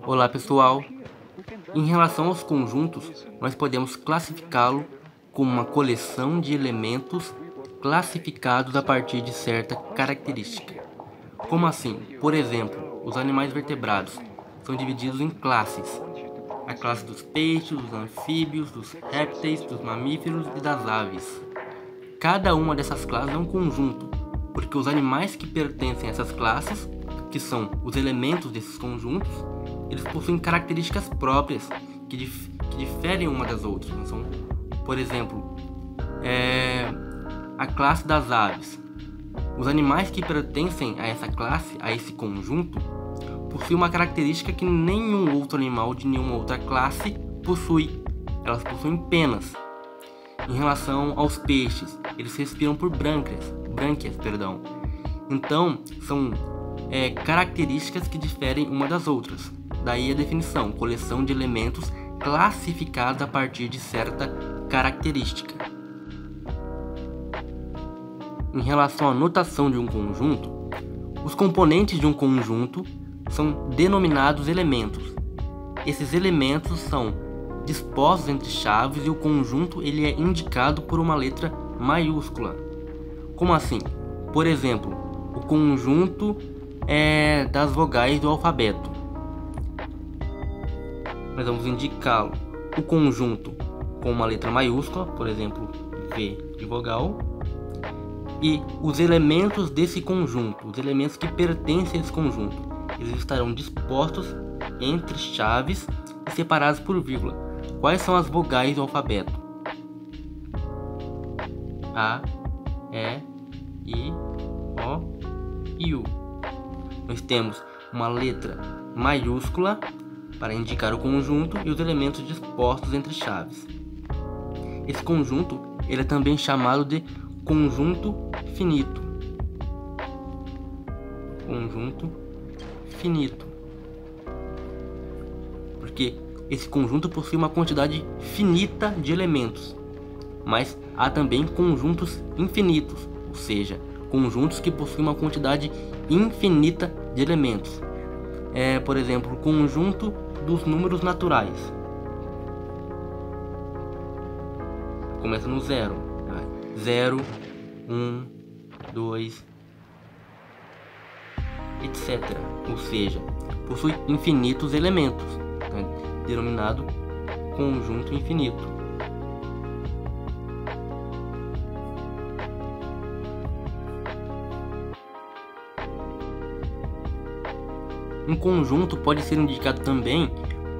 Olá pessoal, em relação aos conjuntos, nós podemos classificá-lo como uma coleção de elementos classificados a partir de certa característica. Como assim? Por exemplo, os animais vertebrados são divididos em classes. A classe dos peixes, dos anfíbios, dos répteis, dos mamíferos e das aves. Cada uma dessas classes é um conjunto, porque os animais que pertencem a essas classes, que são os elementos desses conjuntos, eles possuem características próprias que diferem uma das outras. Então, por exemplo, a classe das aves. Os animais que pertencem a essa classe, a esse conjunto, possuem uma característica que nenhum outro animal de nenhuma outra classe possui. Elas possuem penas. Em relação aos peixes, eles respiram por brânquias. Então, são características que diferem uma das outras. Daí a definição, coleção de elementos classificados a partir de certa característica. Em relação à notação de um conjunto, os componentes de um conjunto são denominados elementos. Esses elementos são dispostos entre chaves e o conjunto ele é indicado por uma letra maiúscula. Como assim? Por exemplo, o conjunto das vogais do alfabeto. Nós vamos indicá-lo, o conjunto com uma letra maiúscula, por exemplo, V de vogal, e os elementos desse conjunto, os elementos que pertencem a esse conjunto, eles estarão dispostos entre chaves e separados por vírgula. Quais são as vogais do alfabeto? A, E, I, O e U. Nós temos uma letra maiúscula para indicar o conjunto e os elementos dispostos entre chaves. Esse conjunto ele é também chamado de conjunto finito. Conjunto finito. Porque esse conjunto possui uma quantidade finita de elementos. Mas há também conjuntos infinitos, ou seja, conjuntos que possuem uma quantidade infinita de elementos. Por exemplo, o conjunto dos números naturais. Começa no 0. 0, 1, 2, etc. Ou seja, possui infinitos elementos, denominado conjunto infinito. Um conjunto pode ser indicado também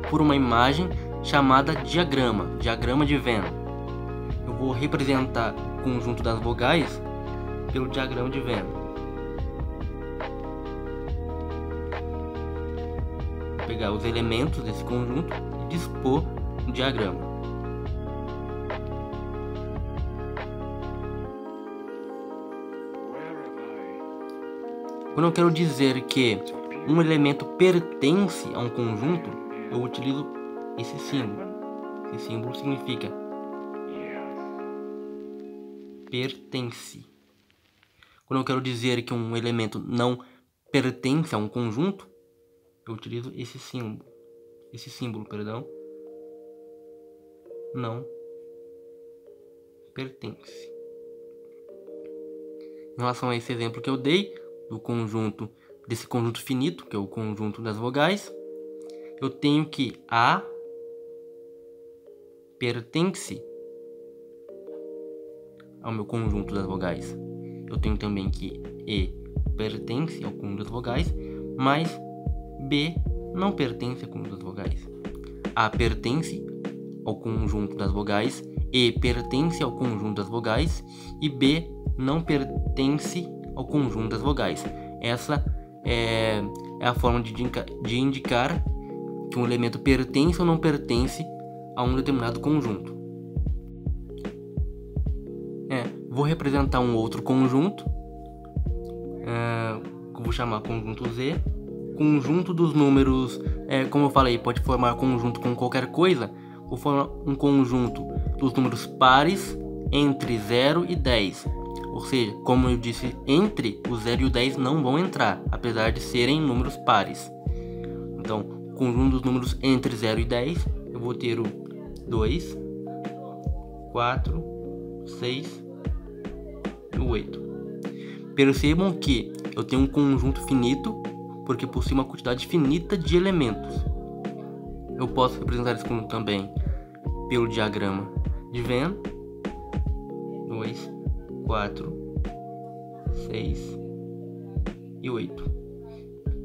por uma imagem chamada diagrama de Venn. Eu vou representar o conjunto das vogais pelo diagrama de Venn. Vou pegar os elementos desse conjunto e dispor no diagrama. Quando eu quero dizer que um elemento pertence a um conjunto, eu utilizo esse símbolo. Esse símbolo significa pertence. Quando eu quero dizer que um elemento não pertence a um conjunto, eu utilizo esse símbolo. Não pertence. Em relação a esse exemplo que eu dei, desse conjunto finito, que é o conjunto das vogais, eu tenho que A pertence ao meu conjunto das vogais. Eu tenho também que E pertence ao conjunto das vogais, mas B não pertence ao conjunto das vogais. A pertence ao conjunto das vogais, E pertence ao conjunto das vogais e B não pertence ao conjunto das vogais. Essa é a forma de indicar que um elemento pertence ou não pertence a um determinado conjunto. Vou representar um outro conjunto, que eu vou chamar conjunto Z. Conjunto dos números, como eu falei, pode formar conjunto com qualquer coisa. Vou formar um conjunto dos números pares entre 0 e 10. Ou seja, como eu disse, entre o 0 e o 10 não vão entrar, apesar de serem números pares. Então, conjunto dos números entre 0 e 10, eu vou ter o 2, 4, 6 e o 8. Percebam que eu tenho um conjunto finito, porque possui uma quantidade finita de elementos. Eu posso representar esse conjunto também pelo diagrama de Venn. 2, 4, 6 e 8.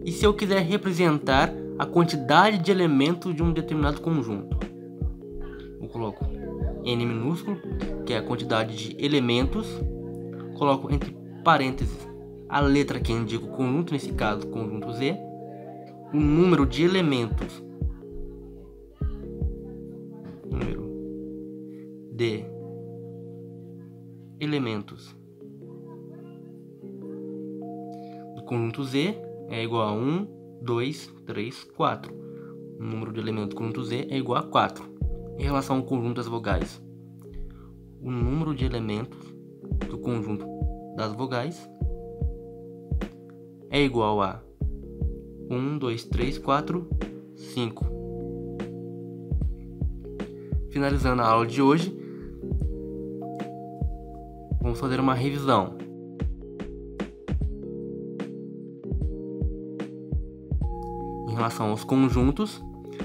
E se eu quiser representar a quantidade de elementos de um determinado conjunto, eu coloco n minúsculo, que é a quantidade de elementos, coloco entre parênteses a letra que indica o conjunto, nesse caso conjunto Z, o número de elementos, número de elementos do conjunto Z é igual a 1, 2, 3, 4. O número de elementos do conjunto Z é igual a 4. Em relação ao conjunto das vogais, o número de elementos do conjunto das vogais é igual a 1, 2, 3, 4, 5. Finalizando a aula de hoje, vamos fazer uma revisão. Em relação aos conjuntos,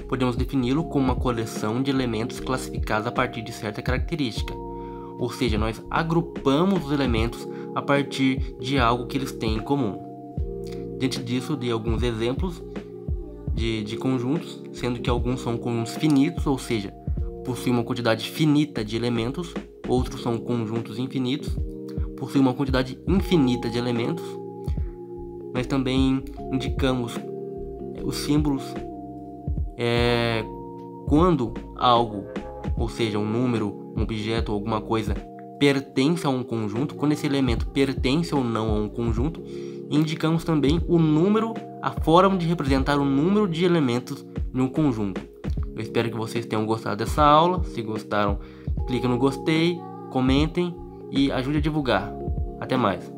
podemos defini-lo como uma coleção de elementos classificados a partir de certa característica. Ou seja, nós agrupamos os elementos a partir de algo que eles têm em comum. Diante disso, dei alguns exemplos de conjuntos, sendo que alguns são conjuntos finitos, ou seja, possuem uma quantidade finita de elementos. Outros são conjuntos infinitos, possuem uma quantidade infinita de elementos. Nós também indicamos os símbolos quando algo, ou seja, um número, um objeto ou alguma coisa pertence a um conjunto, quando esse elemento pertence ou não a um conjunto. E indicamos também o número, a forma de representar o número de elementos em um conjunto. Eu espero que vocês tenham gostado dessa aula. Se gostaram, clique no gostei, comentem e ajude a divulgar. Até mais!